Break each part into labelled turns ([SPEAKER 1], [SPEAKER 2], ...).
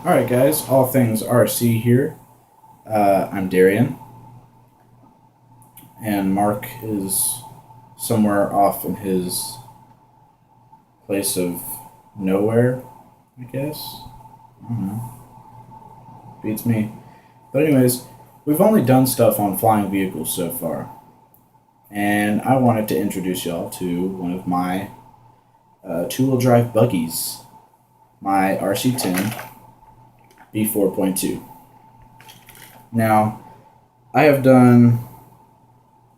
[SPEAKER 1] Alright guys, all things RC here. I'm Darian, and Mark is somewhere off in his place of nowhere, I guess. I don't know. Beats me. But anyways, we've only done stuff on flying vehicles so far. And I wanted to introduce y'all to one of my two-wheel drive buggies, my RC10 B4.2. Now, I have done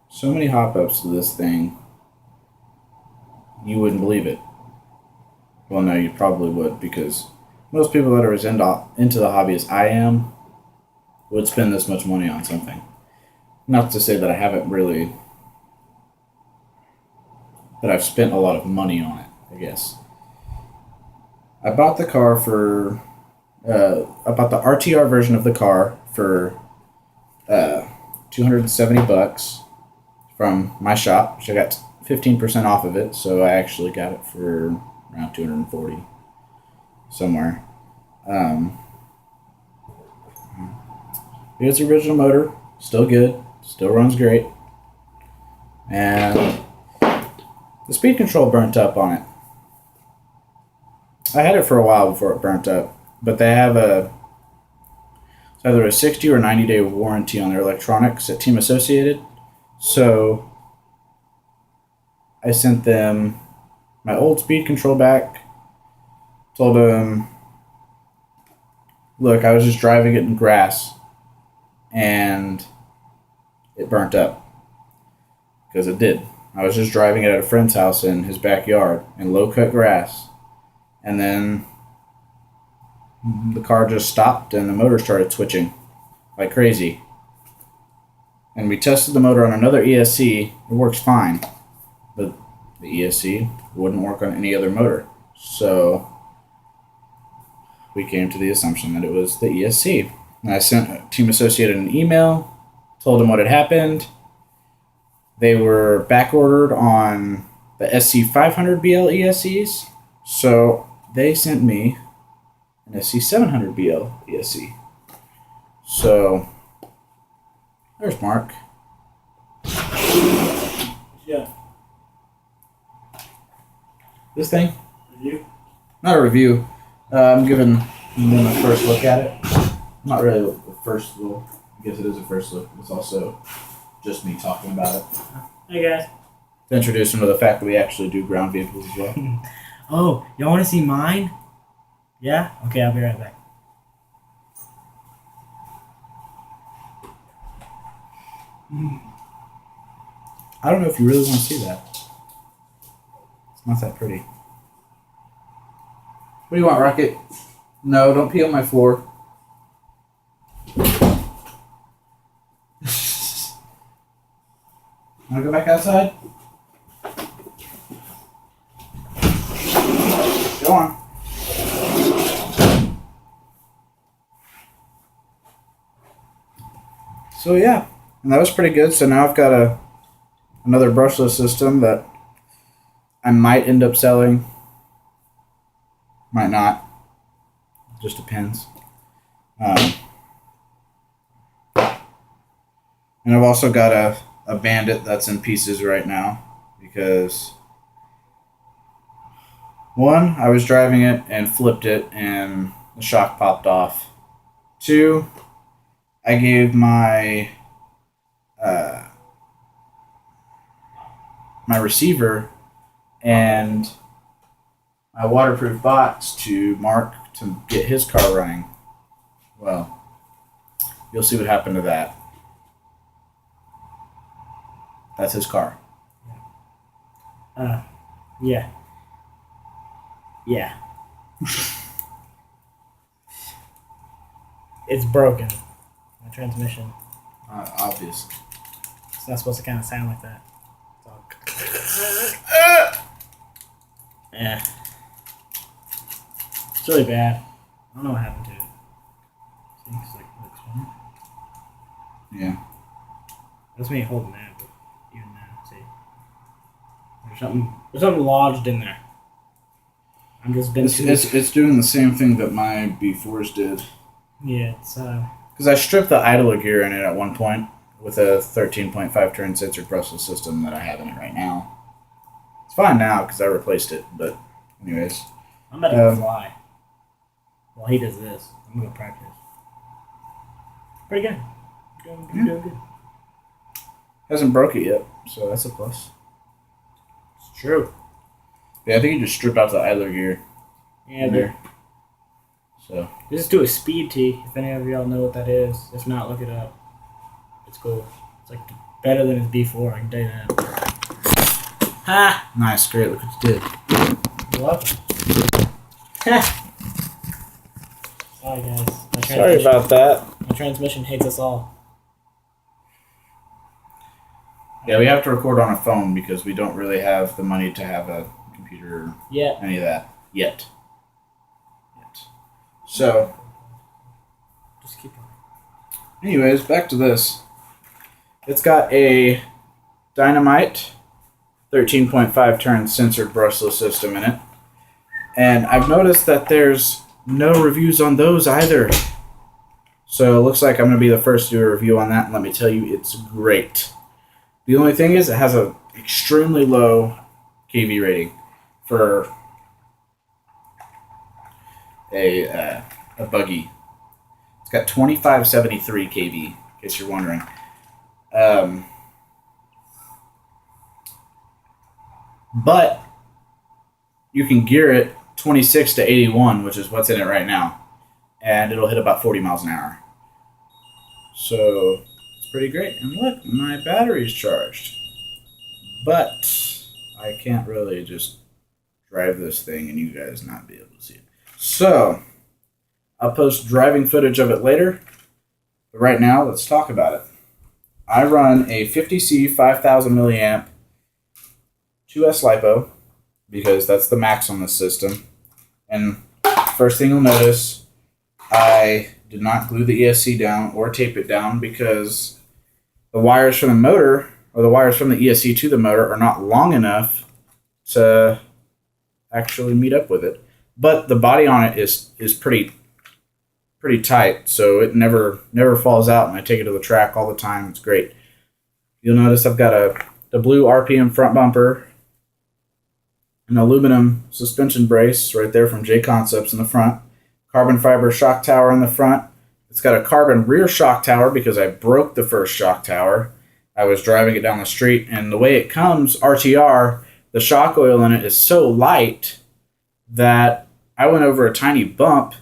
[SPEAKER 1] so many hop-ups to this thing, you wouldn't believe it. Well, no, you probably would, because most people that are as into the hobby as I am would spend this much money on something. Not to say that I haven't really, that I've spent a lot of money on it, I guess. I bought the car for, I bought the RTR version of the car for $270 from my shop, which I got 15% off of it, so I actually got it for around $240 somewhere. It's the original motor, still good, still runs great, and the speed control burnt up on it. I had it for a while before it burnt up, but they have it's either a 60 or 90-day warranty on their electronics at Team Associated. So I sent them my old speed control back, told them, look, I was just driving it in grass and it burnt up. Because it did. I was just driving it at a friend's house in his backyard in low-cut grass, and then the car just stopped and the motor started twitching like crazy. And we tested the motor on another ESC. It works fine, but the ESC wouldn't work on any other motor. So we came to the assumption that it was the ESC. And I sent Team Associated an email, told them what had happened. They were back ordered on the SC500BL ESCs, so they sent me an SC700BL ESC. So there's Mark.
[SPEAKER 2] Yeah.
[SPEAKER 1] This thing?
[SPEAKER 2] Review?
[SPEAKER 1] Not a review. I'm giving them a first look at it. Not really a first look. I guess it is a first look. It's also just me talking about it.
[SPEAKER 2] Hey guys.
[SPEAKER 1] To introduce them to the fact that we actually do ground vehicles as well.
[SPEAKER 2] Oh, y'all want to see mine? Yeah? Okay, I'll be right back.
[SPEAKER 1] I don't know if you really want to see that. It's not that pretty. What do you want, Rocket? No, don't pee on my floor. Want to go back outside? Go on. So yeah, and that was pretty good. So now I've got another brushless system that I might end up selling. Might not. Just depends. And I've also got a Bandit that's in pieces right now because one, I was driving it and flipped it and the shock popped off. Two, I gave my my receiver and my waterproof box to Mark to get his car running. Well, you'll see what happened to that. That's his car.
[SPEAKER 2] Yeah. Yeah. It's broken. My transmission.
[SPEAKER 1] Obvious.
[SPEAKER 2] It's not supposed to kind of sound like that. It's all... Yeah. It's really bad. I don't know what happened to it. See, it's like this one.
[SPEAKER 1] Yeah.
[SPEAKER 2] That's me holding that, but even now, see. There's something lodged in there. I'm just been
[SPEAKER 1] It's doing the same thing that my B4s did.
[SPEAKER 2] Yeah, it's
[SPEAKER 1] Because I stripped the idler gear in it at one point with a 13.5 turn censored brushless system that I have in it right now. It's fine now because I replaced it, but anyways.
[SPEAKER 2] I'm about to go fly. While he does this, I'm gonna practice. Pretty good. Doing good.
[SPEAKER 1] Hasn't broke it yet, so that's a plus.
[SPEAKER 2] It's true.
[SPEAKER 1] Yeah, I think you just strip out the idler gear.
[SPEAKER 2] Yeah,
[SPEAKER 1] there. So
[SPEAKER 2] just do a speed tee. If any of y'all know what that is, if not, look it up. It's cool. It's like better than his B4. I can tell you that. Ha!
[SPEAKER 1] Nice, great. Look what you did.
[SPEAKER 2] You're welcome. Sorry, guys.
[SPEAKER 1] Sorry about that.
[SPEAKER 2] My transmission hates us all.
[SPEAKER 1] Yeah, we have to record on a phone because we don't really have the money to have a computer or any of that yet. So,
[SPEAKER 2] just keep going.
[SPEAKER 1] Anyways, back to this. It's got a Dynamite 13.5 turn censored brushless system in it. And I've noticed that there's no reviews on those either. So it looks like I'm going to be the first to do a review on that, and let me tell you, it's great. The only thing is it has an extremely low kV rating for a buggy. It's got 2573 kV, in case you're wondering. But you can gear it 26 to 81, which is what's in it right now, and it'll hit about 40 miles an hour. So it's pretty great. And look, my battery's charged. But I can't really just drive this thing and you guys not be able to see it. So I'll post driving footage of it later. But right now, let's talk about it. I run a 50C 5000 milliamp 2S LiPo because that's the max on this system. And first thing you'll notice, I did not glue the ESC down or tape it down because the wires from the motor or the wires from the ESC to the motor are not long enough to actually meet up with it. But the body on it is pretty tight, so it never falls out, and I take it to the track all the time. It's great. You'll notice I've got the blue RPM front bumper, an aluminum suspension brace right there from J Concepts in the front, carbon fiber shock tower in the front. It's got a carbon rear shock tower because I broke the first shock tower. I was driving it down the street, and the way it comes, RTR, the shock oil in it is so light that I went over a tiny bump,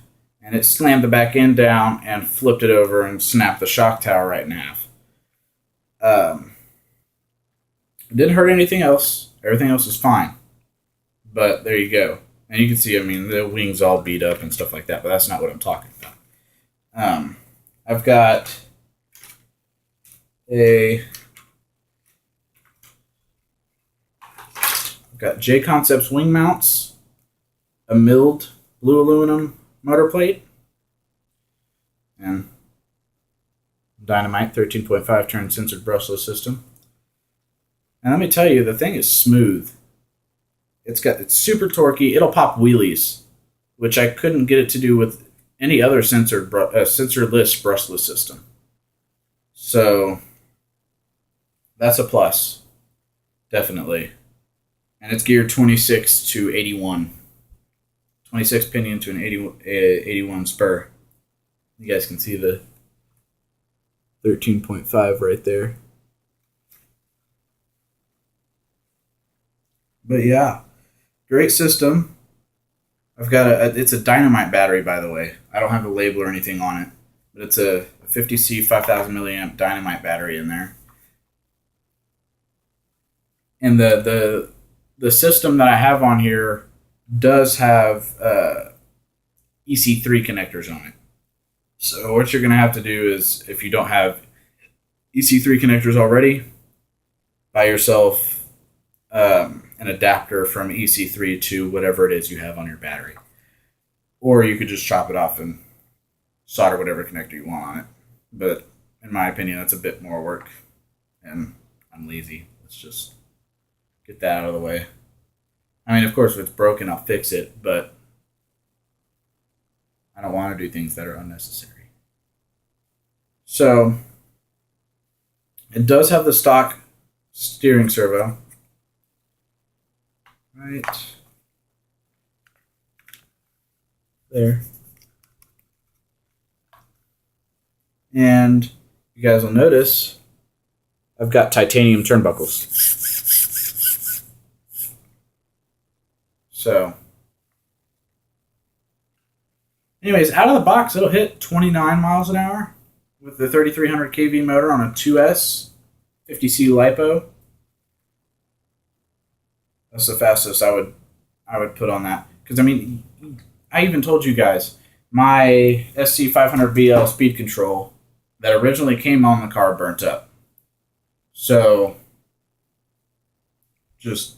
[SPEAKER 1] and it slammed the back end down and flipped it over and snapped the shock tower right in half. It didn't hurt anything else. Everything else is fine. But there you go. And you can see, I mean, the wings all beat up and stuff like that, but that's not what I'm talking about. I've got J Concepts wing mounts, a milled blue aluminum motor plate, and Dynamite 13.5 turn censored brushless system. And let me tell you, the thing is smooth. It's super torquey. It'll pop wheelies, which I couldn't get it to do with any other sensorless brushless system. So that's a plus, definitely. And it's geared 26 to 81. 26 pinion to an 81 spur. You guys can see the 13.5 right there. But yeah, great system. I've got it's a Dynamite battery, by the way. I don't have a label or anything on it, but it's a 50C 5000 milliamp Dynamite battery in there. And the system that I have on here does have EC3 connectors on it. So what you're going to have to do is, if you don't have EC3 connectors already, buy yourself an adapter from EC3 to whatever it is you have on your battery. Or you could just chop it off and solder whatever connector you want on it. But in my opinion, that's a bit more work, and I'm lazy. Let's just get that out of the way. I mean, of course, if it's broken, I'll fix it, but I don't want to do things that are unnecessary. So, it does have the stock steering servo. Right there. And you guys will notice I've got titanium turnbuckles. So, anyways, out of the box, it'll hit 29 miles an hour with the 3300 kV motor on a 2S 50C LiPo. That's the fastest I would put on that. Because, I mean, I even told you guys, my SC500BL speed control that originally came on the car burnt up. So, just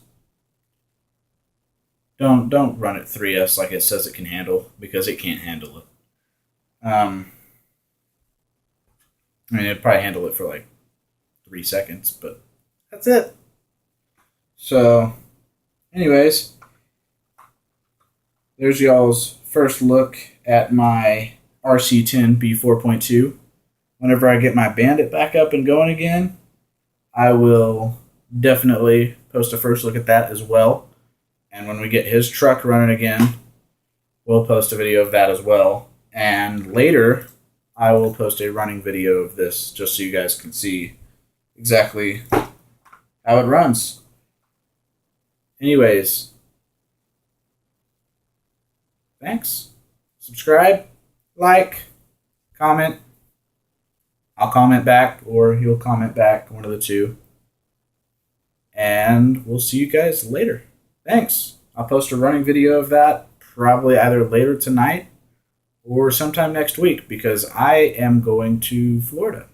[SPEAKER 1] don't run it 3S like it says it can handle, because it can't handle it. I mean, it'd probably handle it for like 3 seconds, but that's it. So, anyways, there's y'all's first look at my RC10 B4.2. Whenever I get my Bandit back up and going again, I will definitely post a first look at that as well. And when we get his truck running again, we'll post a video of that as well. And later, I will post a running video of this just so you guys can see exactly how it runs. Anyways, thanks. Subscribe, like, comment. I'll comment back, or he'll comment back, one of the two. And we'll see you guys later. Thanks. I'll post a running video of that probably either later tonight or sometime next week, because I am going to Florida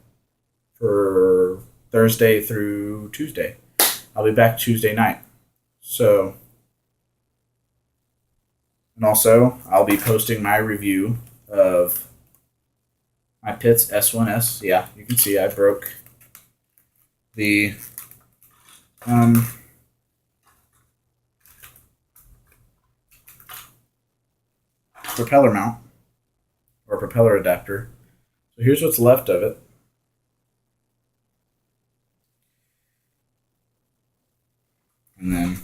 [SPEAKER 1] for Thursday through Tuesday. I'll be back Tuesday night. So, and also, I'll be posting my review of my Pitts S1S. Yeah, you can see I broke the propeller mount, or propeller adapter. So here's what's left of it. And then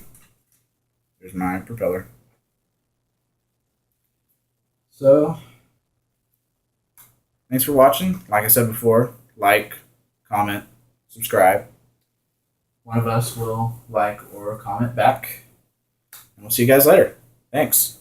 [SPEAKER 1] here's my propeller. So, thanks for watching. Like I said before, like, comment, subscribe. One of us will like or comment back. And we'll see you guys later. Thanks.